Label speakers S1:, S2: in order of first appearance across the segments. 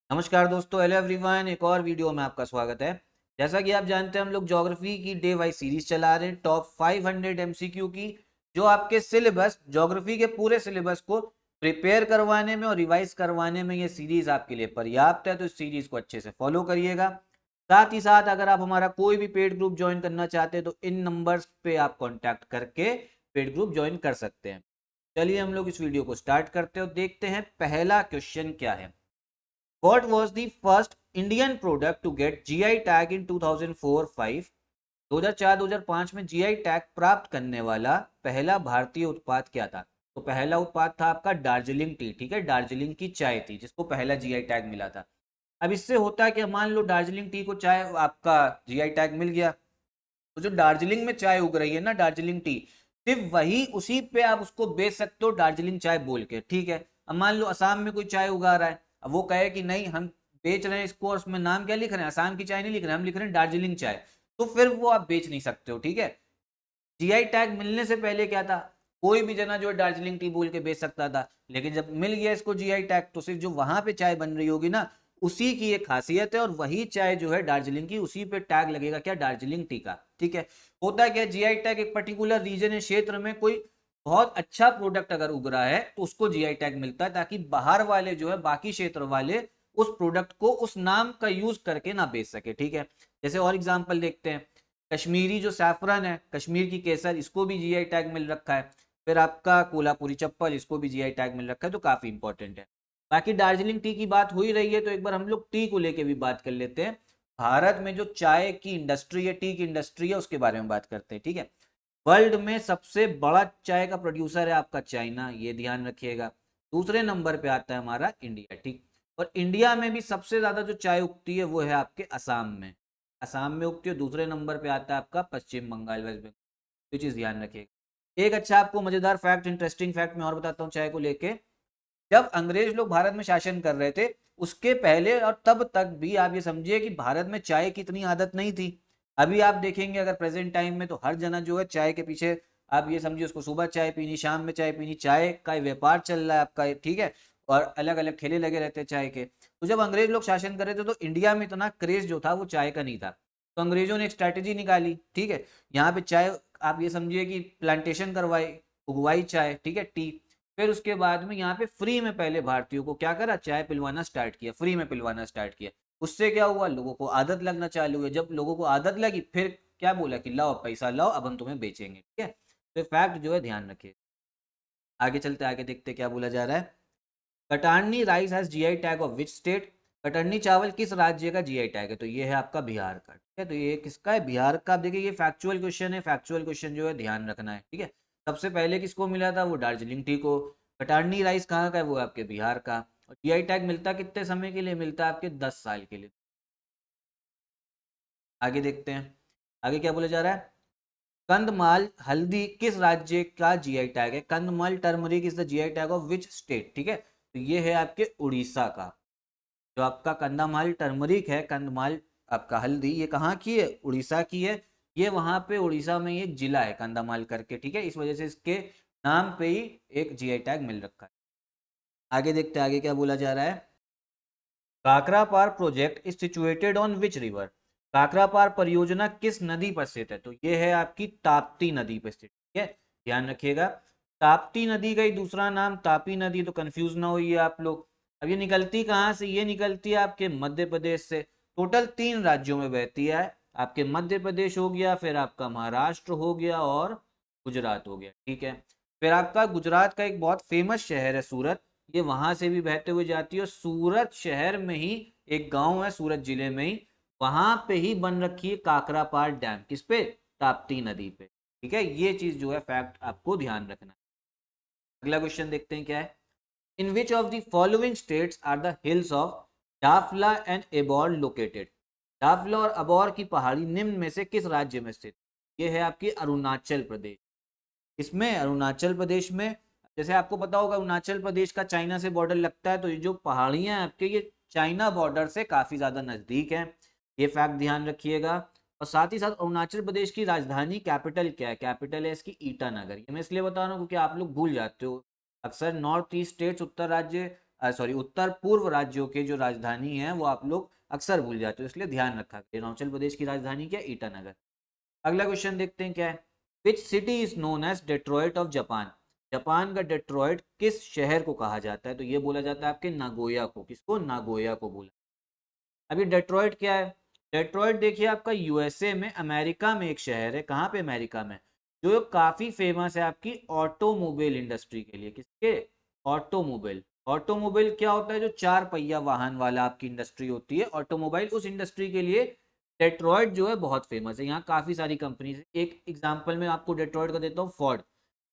S1: नमस्कार दोस्तों, hello everyone. एक और वीडियो में आपका स्वागत है। जैसा कि आप जानते हैं, हम लोग ज्योग्राफी की डे वाइज सीरीज चला रहे हैं टॉप 500 एमसीक्यू की, जो आपके सिलेबस ज्योग्राफी के पूरे सिलेबस को प्रिपेयर करवाने में और रिवाइज करवाने में ये सीरीज आपके लिए पर्याप्त है। तो इस सीरीज को अच्छे से फॉलो करिएगा। साथ ही साथ अगर आप हमारा कोई भी पेड ग्रुप ज्वाइन करना चाहते हैं तो इन नंबर्स पे आप कॉन्टैक्ट करके पेड ग्रुप ज्वाइन कर सकते हैं। चलिए हम लोग इस वीडियो को स्टार्ट करते हैं और देखते हैं पहला क्वेश्चन क्या है। What was the first Indian product to get GI tag in 2004-5? 2004-2005 में जीआई टैग प्राप्त करने वाला पहला भारतीय उत्पाद क्या था? तो पहला उत्पाद था आपका दार्जिलिंग टी। ठीक है, दार्जिलिंग की चाय थी जिसको पहला जीआई टैग मिला था। अब इससे होता है कि मान लो दार्जिलिंग टी को चाय आपका जीआई टैग मिल गया, तो जो दार्जिलिंग में चाय उग रही है ना, दार्जिलिंग टी, सिर्फ वही उसी पे आप उसको बेच सकते हो दार्जिलिंग चाय बोल के। ठीक है, अब मान लो असम में कोई चाय उगा रहा है, अब वो कहे कि नहीं हम बेच रहे हैं इसको और उसमें नाम क्या लिख रहे हैं, असम की चाय नहीं लिख रहे हैं, हम लिख रहे हैं दार्जिलिंग चाय, तो फिर वो आप बेच नहीं सकते हो। ठीक है, जीआई टैग मिलने से पहले क्या था, कोई भी जना जो है दार्जिलिंग टी बोल के बेच सकता था, लेकिन जब मिल गया इसको जीआई टैग तो सिर्फ जो वहां पे चाय बन रही होगी ना, उसी की एक खासियत है, और वही चाय जो है दार्जिलिंग की, उसी पे टैग लगेगा क्या, दार्जिलिंग टी का। ठीक है, होता क्या, जीआई टैग एक पर्टिकुलर रीजन या क्षेत्र में कोई बहुत अच्छा प्रोडक्ट अगर उग रहा है तो उसको जीआई टैग मिलता है, ताकि बाहर वाले जो है, बाकी क्षेत्र वाले उस प्रोडक्ट को उस नाम का यूज करके ना बेच सके। ठीक है, जैसे और एग्जांपल देखते हैं, कश्मीरी जो सैफरन है, कश्मीर की केसर, इसको भी जीआई टैग मिल रखा है। फिर आपका कोल्हापुरी चप्पल, इसको भी जीआई टैग मिल रखा है, तो काफी इंपॉर्टेंट है। बाकी दार्जिलिंग टी की बात हो ही रही है तो एक बार हम लोग टी को लेके भी बात कर लेते हैं। भारत में जो चाय की इंडस्ट्री है, टी की इंडस्ट्री है, उसके बारे में बात करते हैं। ठीक है, वर्ल्ड में सबसे बड़ा चाय का प्रोड्यूसर है आपका चाइना, ये ध्यान रखिएगा। दूसरे नंबर पे आता है हमारा इंडिया। ठीक, और इंडिया में भी सबसे ज्यादा जो चाय उगती है वो है आपके असम में, असम में उगती है। दूसरे नंबर पे आता है आपका पश्चिम बंगाल, वेस्ट बंगाल। ये चीज ध्यान रखिएगा। एक अच्छा आपको मजेदार फैक्ट, इंटरेस्टिंग फैक्ट मैं और बताता हूँ चाय को लेके। जब अंग्रेज लोग भारत में शासन कर रहे थे, उसके पहले और तब तक भी आप ये समझिए कि भारत में चाय की इतनी आदत नहीं थी। अभी आप देखेंगे अगर प्रेजेंट टाइम में, तो हर जना जो है चाय के पीछे, आप ये समझिए उसको सुबह चाय पीनी, शाम में चाय पीनी, चाय का व्यापार चल रहा है आपका। ठीक है, और अलग अलग ठेले लगे रहते हैं चाय के। तो जब अंग्रेज लोग शासन कर रहे थे तो इंडिया में इतना क्रेज जो था वो चाय का नहीं था। तो अंग्रेजों ने एक स्ट्रैटेजी निकाली। ठीक है, यहाँ पे चाय आप ये समझिए कि प्लांटेशन करवाई, उगवाई चाय। ठीक है, टी। फिर उसके बाद में यहाँ पे फ्री में पहले भारतीयों को क्या करा, चाय पिलवाना स्टार्ट किया, फ्री में पिलवाना स्टार्ट किया। उससे क्या हुआ, लोगों को आदत लगना चालू हुई। जब लोगों को आदत लगी, फिर क्या बोला कि लाओ पैसा लाओ, अब हम तुम्हें बेचेंगे। ठीक है, तो फैक्ट जो है ध्यान रखिए। आगे चलते, आगे देखते क्या बोला जा रहा है। Katarni rice has GI tag of which state? Katarni चावल किस राज्य का जीआई टैग है? तो ये है आपका बिहार का। ठीक है, तो ये किसका है, बिहार का। आप देखिए ये फैक्चुअल क्वेश्चन है, फैक्चुअल क्वेश्चन जो है ध्यान रखना है। ठीक है, सबसे पहले किसको मिला था, वो दार्जिलिंग टी को। कटारनी राइस कहाँ का है, वो आपके बिहार का। और जीआई टैग मिलता कितने समय के लिए मिलता है, आपके 10 साल के लिए। आगे देखते हैं, आगे क्या बोला जा रहा है। कंदमाल हल्दी किस राज्य का जीआई टैग है? Kandhamal turmeric is the GI tag of which state? ठीक है, तो ये है आपके उड़ीसा का। जो आपका कंधामाल टर्मरिक है, कंधमाल आपका हल्दी, ये कहाँ की है, उड़ीसा की है। ये वहां पे उड़ीसा में एक जिला है कंधामाल करके। ठीक है, इस वजह से इसके नाम पे ही एक जीआई टैग मिल रखा है। आगे देखते हैं, आगे क्या बोला जा रहा है। Kakrapar project is situated on which river? Kakrapar परियोजना किस नदी पर स्थित है? तो ये है आपकी ताप्ती नदी पर स्थित। ठीक है, ध्यान रखिएगा। ताप्ती नदी का ही दूसरा नाम तापी नदी, तो कंफ्यूज ना होइए आप लोग। अब ये निकलती कहाँ से, ये निकलती है आपके मध्य प्रदेश से। टोटल 3 राज्यों में बहती है। आपके मध्य प्रदेश हो गया, फिर आपका महाराष्ट्र हो गया, और गुजरात हो गया। ठीक है, फिर आपका गुजरात का एक बहुत फेमस शहर है सूरत, ये वहां से भी बहते हुए जाती है। और सूरत शहर में ही एक गांव है, सूरत जिले में ही, वहां पे ही बन रखी है काकरापार डैम। किस पे, ताप्ती नदी पे। ठीक है, ये चीज जो है फैक्ट आपको ध्यान रखना है। अगला क्वेश्चन देखते हैं क्या है। In which of the following states are the hills of Dafla and Abor located? Dafla और अबोर की पहाड़ी निम्न में से किस राज्य में स्थित? ये है आपकी अरुणाचल प्रदेश। इसमें अरुणाचल प्रदेश में, जैसे आपको पता होगा अरुणाचल प्रदेश का चाइना से बॉर्डर लगता है, तो ये जो पहाड़ियां हैं आपके, ये चाइना बॉर्डर से काफी ज्यादा नजदीक है। ये फैक्ट ध्यान रखिएगा। और साथ ही साथ अरुणाचल प्रदेश की राजधानी कैपिटल क्या है? कैपिटल है इसकी ईटानगर। ये मैं इसलिए बता रहा हूँ क्योंकि आप लोग भूल जाते हो। अक्सर नॉर्थ ईस्ट स्टेट्स, उत्तर राज्य, सॉरी उत्तर पूर्व राज्यों के जो राजधानी है वो आप लोग अक्सर भूल जाते हो, इसलिए ध्यान रखा करिए। अरुणाचल प्रदेश की राजधानी क्या है? ईटानगर। अगला क्वेश्चन देखते हैं क्या है। Which city is known as Detroit of Japan? Japan का डेट्रॉइट किस शहर को कहा जाता है? तो ये बोला जाता है आपके नागोया को। किसको? नागोया को बोला। अभी डेट्रॉइट क्या है? डेट्रॉइट देखिए आपका यूएसए में, अमेरिका में एक शहर है। कहाँ पे? अमेरिका में। जो काफी फेमस है आपकी ऑटोमोबाइल इंडस्ट्री के लिए। किसके? ऑटोमोबाइल। ऑटोमोबाइल क्या होता है? जो चार पहिया वाहन वाला आपकी इंडस्ट्री होती है ऑटोमोबाइल, उस इंडस्ट्री के लिए डेट्रॉइट जो है बहुत फेमस है। यहाँ काफी सारी कंपनीज है। एक एग्जांपल में आपको डेट्रॉइट का देता हूँ, फोर्ड।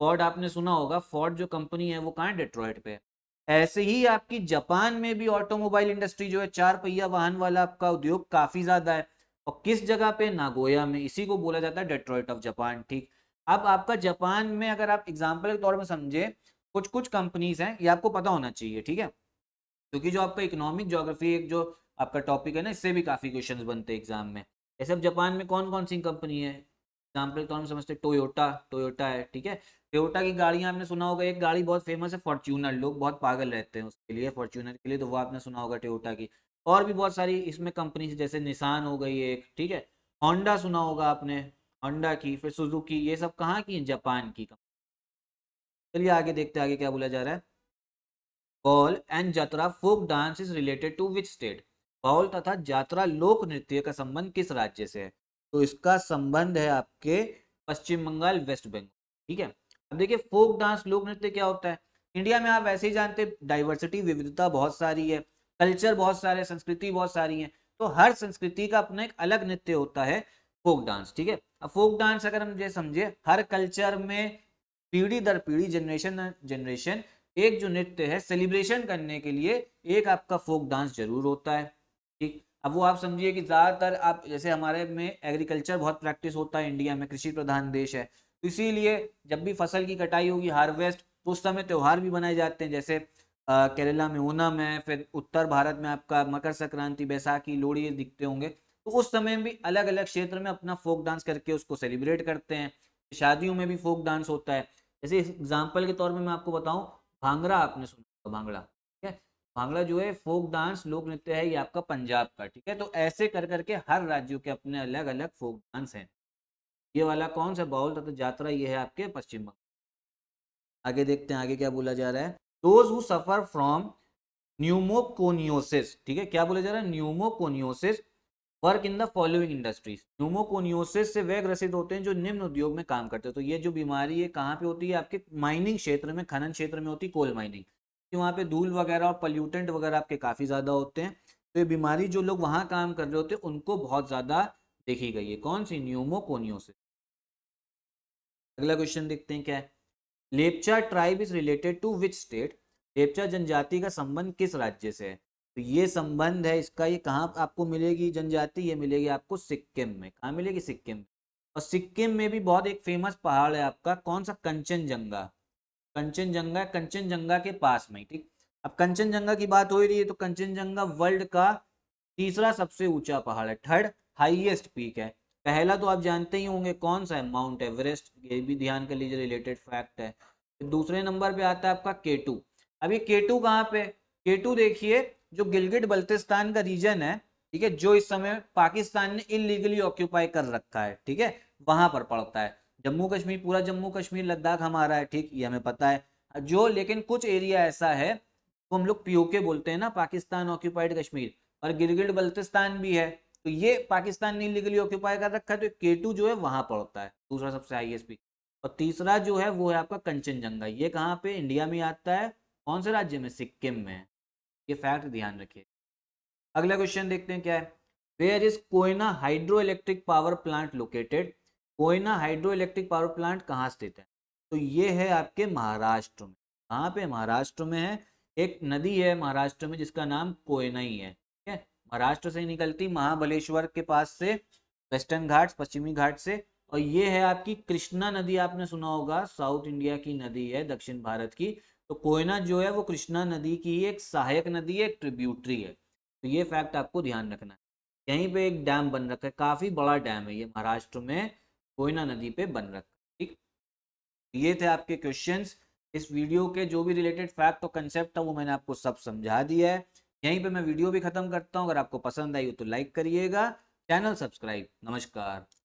S1: फोर्ड आपने सुना होगा, फोर्ड जो कंपनी है वो कहाँ है? डेट्रॉइट पे है। ऐसे ही आपकी जापान में भी ऑटोमोबाइल इंडस्ट्री जो है, चार पहिया वाहन वाला आपका उद्योग काफी ज्यादा है। और किस जगह पे? नागोया में। इसी को बोला जाता है डेट्रॉइट ऑफ जापान। ठीक। अब आपका जापान में अगर आप एग्जांपल के तौर पर समझे, कुछ कुछ कंपनीज हैं, ये आपको पता होना चाहिए, ठीक है, क्योंकि जो आपका इकोनॉमिक ज्योग्राफी एक जो आपका टॉपिक है ना, इससे भी काफी क्वेश्चंस बनते हैं एग्जाम में। जैसे अब जापान में कौन कौन सी कंपनी है एग्जाम्पल के तौर पर समझते? टोयोटा। टोयोटा है, ठीक है। टोयोटा की गाड़ियां आपने सुना होगा, एक गाड़ी बहुत फेमस है फॉर्च्यूनर, लोग बहुत पागल रहते हैं उसके लिए, फॉर्च्यूनर के लिए, तो वो आपने सुना होगा टोयोटा की। और भी बहुत सारी इसमें कंपनी, जैसे निसान हो गई एक, ठीक है। होंडा सुना होगा आपने, होंडा की, फिर सुजुकी, ये सब कहाँ की? जापान की। चलिए आगे देखते हैं, आगे क्या बोला जा रहा है। Baul and Jatra folk dance is related to which state? Baul तथा जात्रा लोक नृत्य का संबंध किस राज्य से है? तो इसका संबंध है आपके पश्चिम बंगाल, वेस्ट बंगाल, ठीक है। अब देखिए फोक डांस लोक नृत्य क्या होता है। इंडिया में आप वैसे ही जानते, डाइवर्सिटी, विविधता बहुत सारी है, कल्चर बहुत सारे, संस्कृति बहुत सारी है। तो हर संस्कृति का अपना एक अलग नृत्य होता है, फोक डांस, ठीक है। अब फोक डांस अगर हम ये समझे, हर कल्चर में पीढ़ी दर पीढ़ी, जनरेशन जनरेशन, एक जो नृत्य है सेलिब्रेशन करने के लिए एक आपका फोक डांस जरूर होता है, ठीक। अब वो आप समझिए कि ज्यादातर आप जैसे हमारे में एग्रीकल्चर बहुत प्रैक्टिस होता है, इंडिया में कृषि प्रधान देश है, तो इसीलिए जब भी फसल की कटाई होगी, हार्वेस्ट, तो उस समय त्योहार भी मनाए जाते हैं। जैसे केरला में ओणम है, फिर उत्तर भारत में आपका मकर संक्रांति, बैसाखी, लोहड़ी दिखते होंगे। तो उस समय भी अलग अलग क्षेत्र में अपना फोक डांस करके उसको सेलिब्रेट करते हैं। शादियों में भी फोक डांस होता है। जैसे एग्जाम्पल के तौर में मैं आपको बताऊं, भांगड़ा आपने सुना होगा, भांगड़ा, ठीक है। भांगड़ा जो है फोक डांस लोक नृत्य है, ये आपका पंजाब का, ठीक है। तो ऐसे कर करके हर राज्यों के अपने अलग अलग फोक डांस हैं। ये वाला कौन सा? बाउल तथा जात्रा, ये है आपके पश्चिम बंगाल। आगे देखते हैं, आगे क्या बोला जा रहा है। Those who suffer from pneumoconiosis, ठीक है, क्या बोला जा रहा है? Pneumoconiosis work in the following industries. Pneumoconiosis से वे ग्रसित होते हैं जो निम्न उद्योग में काम करते हैं। तो ये जो बीमारी है कहाँ पे होती है? आपके माइनिंग क्षेत्र में, खनन क्षेत्र में होती है, कोल माइनिंग, कि वहाँ पे धूल वगैरह और पॉल्यूटेंट वगैरह आपके काफी ज्यादा होते हैं। तो ये बीमारी जो लोग वहां काम कर रहे होते हैं उनको बहुत ज्यादा देखी गई है। कौन सी? न्यूमोकोनियोसिस। अगला क्वेश्चन देखते हैं क्या है। Lepcha tribe is related to which state? Lepcha जनजाति का संबंध किस राज्य से है? तो ये संबंध है इसका, ये कहाँ आपको मिलेगी जनजाति? ये मिलेगी आपको सिक्किम में। कहाँ मिलेगी? सिक्किम में। और सिक्किम में भी बहुत एक फेमस पहाड़ है आपका, कौन सा? कंचनजंगा। कंचनजंगा, कंचनजंगा के पास में, ठीक। अब कंचनजंगा की बात हो रही है, तो कंचनजंगा वर्ल्ड का तीसरा सबसे ऊंचा पहाड़ है, थर्ड हाईएस्ट पीक है। पहला तो आप जानते ही होंगे, कौन सा है? माउंट एवरेस्ट, ये भी ध्यान कर लीजिए, रिलेटेड फैक्ट है। दूसरे नंबर पे आता है आपका केटू। अब ये केटू कहाँ पे? केटू देखिए, जो गिलगिट बल्तिस्तान का रीजन है, ठीक है, जो इस समय पाकिस्तान ने इलीगली ऑक्यूपाई कर रखा है, ठीक है, वहां पर पड़ता है। जम्मू कश्मीर, पूरा जम्मू कश्मीर लद्दाख हमारा है, ठीक, ये हमें पता है। जो लेकिन कुछ एरिया ऐसा है, तो हम लोग पीओके बोलते हैं ना, पाकिस्तान ऑक्यूपाइड कश्मीर, और गिलगिट बल्तिस्तान भी है, तो ये पाकिस्तान ने इलीगली ऑक्यूपाई कर रखा है। तो केटू जो है वहां पड़ता है, दूसरा सबसे हाईएस्ट पीक। और तीसरा जो है वो है आपका कंचनजंगा। ये कहाँ पे? इंडिया में आता है। कौन से राज्य में? सिक्किम में। ये फैक्ट ध्यान रखिए। अगला क्वेश्चन देखते हैं क्या है। Where is Koyna hydro electric power plant located? Koyna hydro electric power plant कहाँ स्थित है? तो ये है आपके महाराष्ट्र में। कहाँ पे? महाराष्ट्र में है। एक नदी है महाराष्ट्र में जिसका नाम कोयनई है, ठीक है। महाराष्ट्र से ही निकलती, महाबलेश्वर के पास से, वेस्टर्न घाट, पश्चिमी घाट से। और ये है आपकी कृष्णा नदी, आपने सुना होगा, साउथ इंडिया की नदी है, दक्षिण भारत की। तो कोयना जो है वो कृष्णा नदी की एक सहायक नदी है, एक ट्रिब्यूटरी है। तो ये फैक्ट आपको ध्यान रखना है। यहीं पे एक डैम बन रखा है, काफी बड़ा डैम है ये, महाराष्ट्र में कोयना नदी पे बन रखा है, ठीक। ये थे आपके क्वेश्चंस। इस वीडियो के जो भी रिलेटेड फैक्ट और कंसेप्ट था वो मैंने आपको सब समझा दिया है। यहीं पे मैं वीडियो भी खत्म करता हूँ। अगर आपको पसंद आई हो तो लाइक करिएगा, चैनल सब्सक्राइब। नमस्कार।